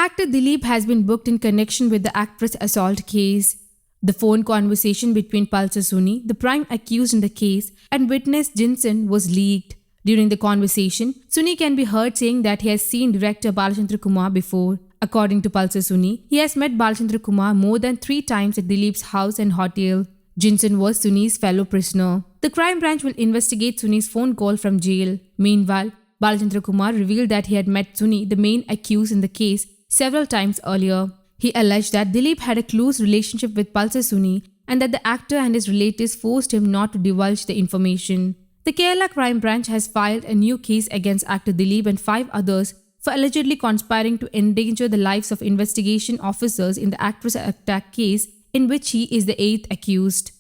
actor Dileep has been booked in connection with the actress assault case. The phone conversation between Pulsar Suni, the prime accused in the case, and witness Jinsen was leaked. During the conversation, Suni can be heard saying that he has seen director Balachandra Kumar before. According to Pulsar Suni, he has met Balachandra Kumar more than 3 times at Dileep's house and hotel. Jinsen was Suni's fellow prisoner. The crime branch will investigate Suni's phone call from jail. Meanwhile, Balachandra Kumar revealed that he had met Suni, the main accused in the case, several times earlier. He alleged that Dileep had a close relationship with Pulsar Suni and that the actor and his relatives forced him not to divulge the information. The Kerala Crime Branch has filed a new case against actor Dileep and 5 others for allegedly conspiring to endanger the lives of investigation officers in the actress attack case in which he is the 8th accused.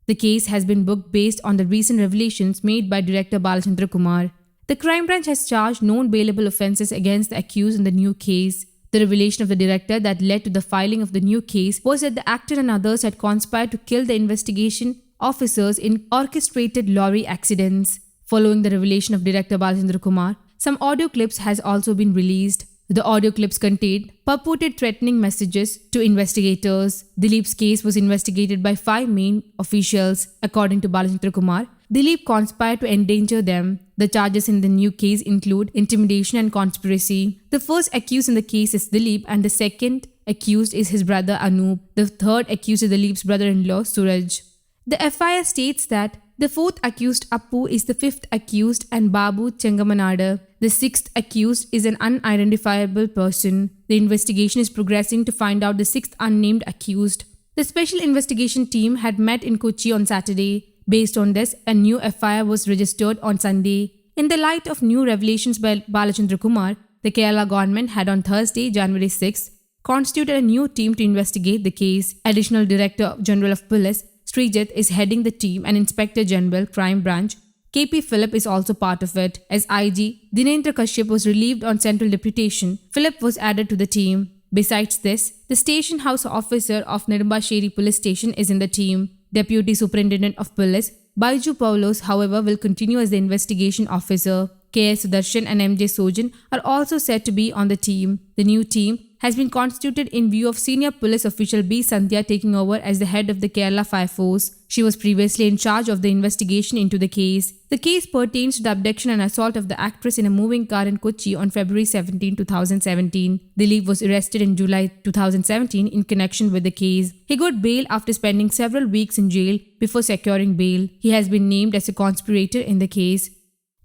The case has been booked based on the recent revelations made by director Balachandra Kumar. The crime branch has charged known bailable offences against the accused in the new case. The revelation of the director that led to the filing of the new case was that the actor and others had conspired to kill the investigation officers in orchestrated lorry accidents. Following the revelation of director Balachandra Kumar, some audio clips has also been released. The audio clips contained purported threatening messages to investigators. Dileep's case was investigated by 5 main officials. According to Balachandra Kumar, Dileep conspired to endanger them. The charges in the new case include intimidation and conspiracy. The first accused in the case is Dileep and the second accused is his brother Anup. The third accused is Dileep's brother-in-law Suraj. The FIR states that the 4th accused Appu is the 5th accused and Babu Chengamanada. The 6th accused is an unidentifiable person. The investigation is progressing to find out the 6th unnamed accused. The special investigation team had met in Kochi on Saturday. Based on this, a new FIR was registered on Sunday. In the light of new revelations by Balachandra Kumar, the Kerala government had on Thursday, January 6, constituted a new team to investigate the case. Additional Director General of Police Srijit is heading the team and Inspector General Crime Branch KP Philip is also part of it. As IG, Dinendra Kashyap was relieved on central deputation. Philip was added to the team. Besides this, the station house officer of Nirambasheri Police Station is in the team. Deputy Superintendent of Police Baiju Paulos, however, will continue as the investigation officer. KS Sudarshan and MJ Sojan are also said to be on the team. The new team has been constituted in view of senior police official B. Sandhya taking over as the head of the Kerala Fire Force. She was previously in charge of the investigation into the case. The case pertains to the abduction and assault of the actress in a moving car in Kochi on February 17, 2017. Dileep was arrested in July 2017 in connection with the case. He got bail after spending several weeks in jail before securing bail. He has been named as a conspirator in the case.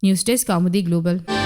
News Desk, Kaumudi Global.